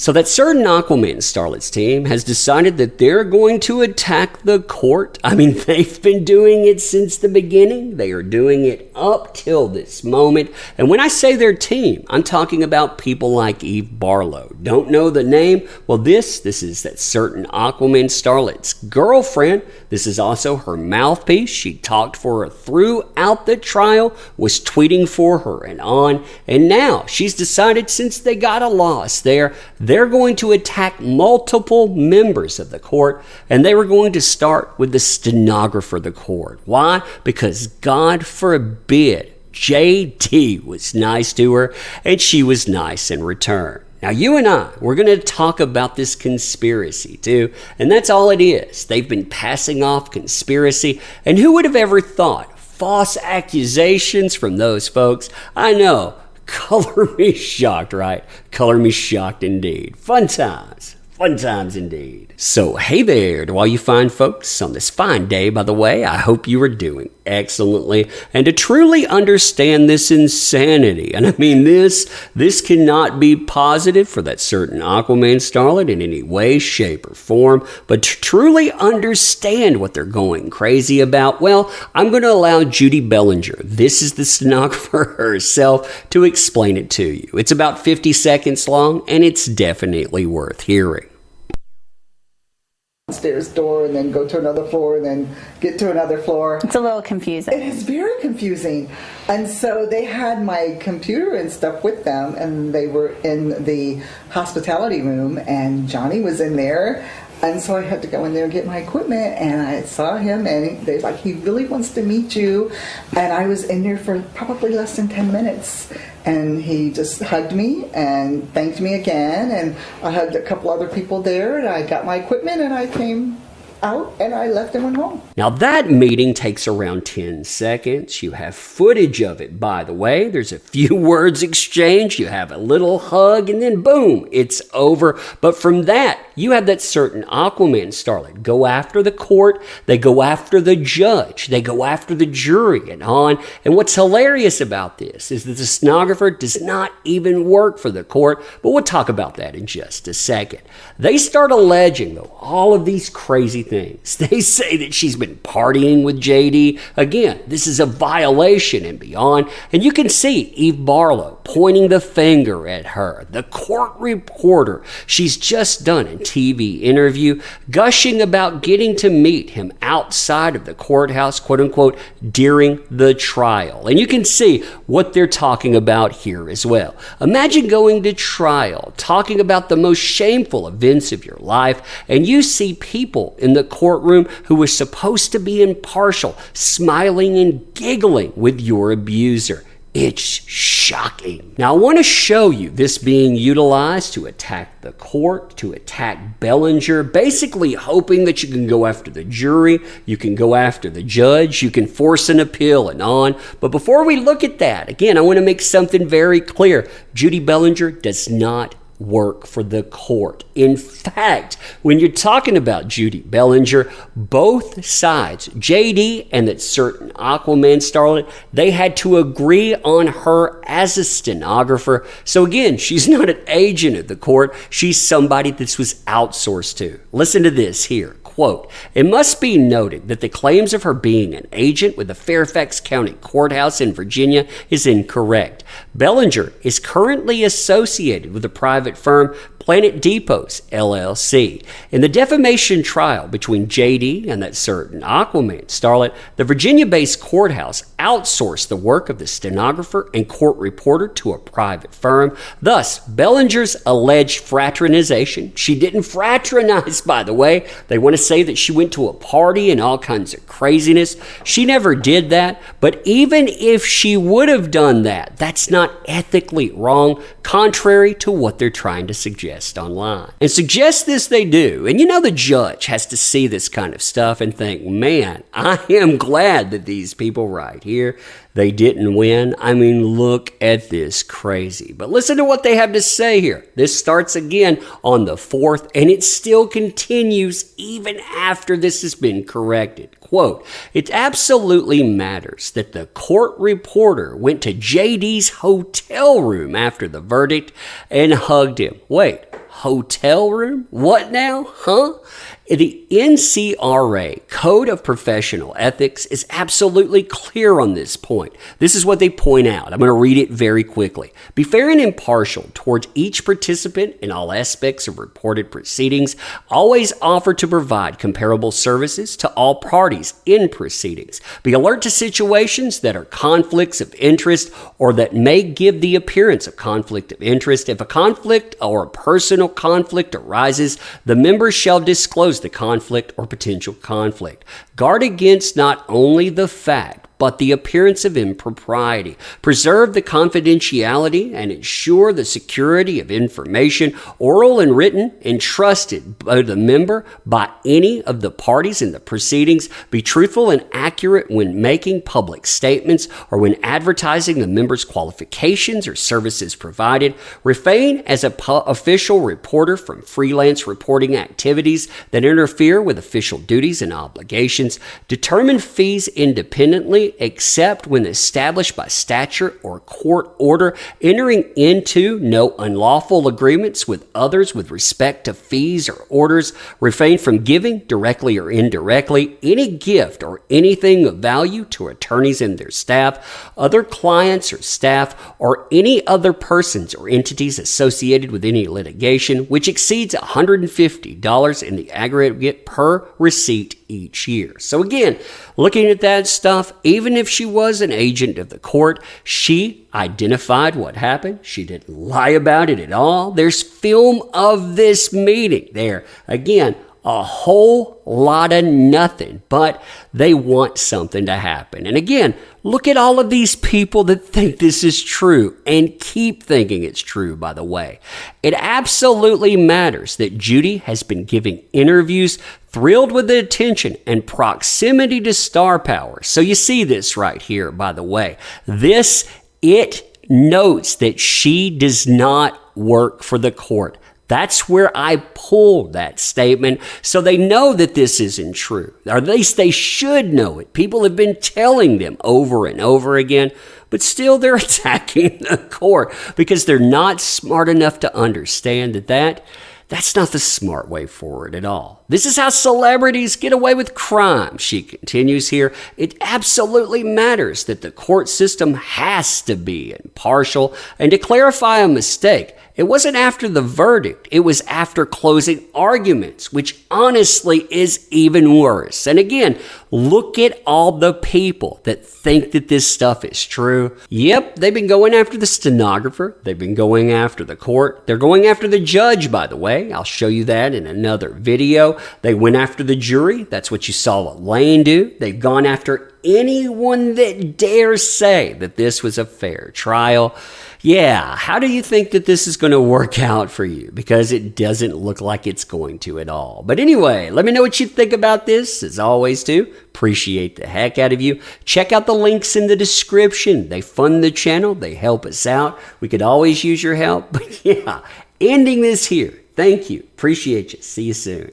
So that certain Aquaman starlet's team has decided that they're going to attack the court. I mean, they've been doing it since the beginning. They are doing it up till this moment. And when I say their team, I'm talking about people like Eve Barlow. Don't know the name? Well, this is that certain Aquaman starlet's girlfriend. This is also her mouthpiece. She talked for her throughout the trial, was tweeting for her and on. And now she's decided, since they got a loss there, they're going to attack multiple members of the court, and they were going to start with the stenographer of the court. Why? Because God forbid JD was nice to her, and she was nice in return. Now, you and we're going to talk about this conspiracy too, and that's all it is. They've been passing off conspiracy, and who would have ever thought? False accusations from those folks. I know. Color me shocked, right? Color me shocked indeed. Fun times. Fun times indeed. So, hey there to all you fine folks on this fine day, by the way. I hope you are doing excellently. And to truly understand this insanity, and I mean this cannot be positive for that certain Aquaman starlet in any way, shape, or form, but to truly understand what they're going crazy about, well, I'm going to allow Judy Bellinger, this is the stenographer herself, to explain it to you. It's about 50 seconds long, and it's definitely worth hearing. Stairs door and then go to another floor and then get to another floor. It's a little confusing. It is very confusing. And so they had my computer and stuff with them, and they were in the hospitality room, and Johnny was in there. And so I had to go in there and get my equipment, and I saw him, and they're like, he really wants to meet you. And I was in there for probably less than 10 minutes, and he just hugged me and thanked me again, and I hugged a couple other people there, and I got my equipment, and I came out, and I left and went home. Now that meeting takes around 10 seconds. You have footage of it, by the way. There's a few words exchanged. You have a little hug, and then boom, it's over. But from that, you have that certain Aquaman starlet go after the court. They go after the judge. They go after the jury and on. And what's hilarious about this is that the stenographer does not even work for the court. But we'll talk about that in just a second. They start alleging, though, all of these crazy things. They say that she's been partying with JD. Again, this is a violation and beyond. And you can see Eve Barlow pointing the finger at her. The court reporter, she's just done a TV interview gushing about getting to meet him outside of the courthouse, quote unquote, during the trial. And you can see what they're talking about here as well. Imagine going to trial, talking about the most shameful events of your life, and you see people in the courtroom who were supposed to be impartial, smiling and giggling with your abuser. It's shocking. Now, I want to show you this being utilized to attack the court, to attack Bellinger, basically hoping that you can go after the jury, you can go after the judge, you can force an appeal and on. But before we look at that, again, I want to make something very clear. Judy Bellinger does not work for the court. In fact, when you're talking about Judy Bellinger, both sides, JD and that certain Aquaman starlet, they had to agree on her as a stenographer. So again, she's not an agent of the court. She's somebody this was outsourced to. Listen to this here. Quote, "It must be noted that the claims of her being an agent with the Fairfax County Courthouse in Virginia is incorrect. Bellinger is currently associated with the private firm Planet Depots, LLC. In the defamation trial between JD and that certain Aquaman starlet, the Virginia-based courthouse outsourced the work of the stenographer and court reporter to a private firm. Thus, Bellinger's alleged fraternization, she didn't fraternize, by the way. They want to say that she went to a party and all kinds of craziness. She never did that. But even if she would have done that, that's not ethically wrong, contrary to what they're trying to suggest online. And suggest this they do. And you know the judge has to see this kind of stuff and think, man, I am glad that these people right here, they didn't win. I mean, look at this crazy. But listen to what they have to say here. This starts again on the 4th, and it still continues even after this has been corrected. Quote, "It absolutely matters that the court reporter went to JD's hotel room after the verdict and hugged him." Wait, hotel room? What now? Huh? The NCRA Code of Professional Ethics is absolutely clear on this point. This is what they point out. I'm going to read it very quickly. Be fair and impartial towards each participant in all aspects of reported proceedings. Always offer to provide comparable services to all parties in proceedings. Be alert to situations that are conflicts of interest or that may give the appearance of conflict of interest. If a conflict or a personal conflict arises, the members shall disclose the conflict or potential conflict. Guard against not only the fact, but the appearance of impropriety. Preserve the confidentiality and ensure the security of information, oral and written, entrusted by the member by any of the parties in the proceedings. Be truthful and accurate when making public statements or when advertising the member's qualifications or services provided. Refrain as an official reporter from freelance reporting activities that interfere with official duties and obligations. Determine fees independently except when established by statute or court order. Entering into no unlawful agreements with others with respect to fees or orders. Refrain from giving, directly or indirectly, any gift or anything of value to attorneys and their staff, other clients or staff, or any other persons or entities associated with any litigation which exceeds $150 in the aggregate per receipt each year. So again, looking at that stuff, even if she was an agent of the court, she identified what happened. She didn't lie about it at all. There's film of this meeting there. Again, a whole lot of nothing, but they want something to happen. And again, look at all of these people that think this is true and keep thinking it's true, by the way. It absolutely matters that Judy has been giving interviews, thrilled with the attention and proximity to star power. So you see this right here, by the way. It notes that she does not work for the court. That's where I pulled that statement, so they know that this isn't true. Or at least they should know it. People have been telling them over and over again, but still they're attacking the court because they're not smart enough to understand that's not the smart way forward at all. This is how celebrities get away with crime, she continues here. It absolutely matters that the court system has to be impartial. And to clarify a mistake, it wasn't after the verdict. It was after closing arguments, which honestly is even worse. And again, look at all the people that think that this stuff is true. Yep, they've been going after the stenographer. They've been going after the court. They're going after the judge, by the way. I'll show you that in another video. They went after the jury. That's what you saw Elaine do. They've gone after anyone that dares say that this was a fair trial. Yeah, how do you think that this is going to work out for you? Because it doesn't look like it's going to at all. But anyway, let me know what you think about this. As always, do appreciate the heck out of you. Check out the links in the description. They fund the channel. They help us out. We could always use your help. But yeah, ending this here. Thank you. Appreciate you. See you soon.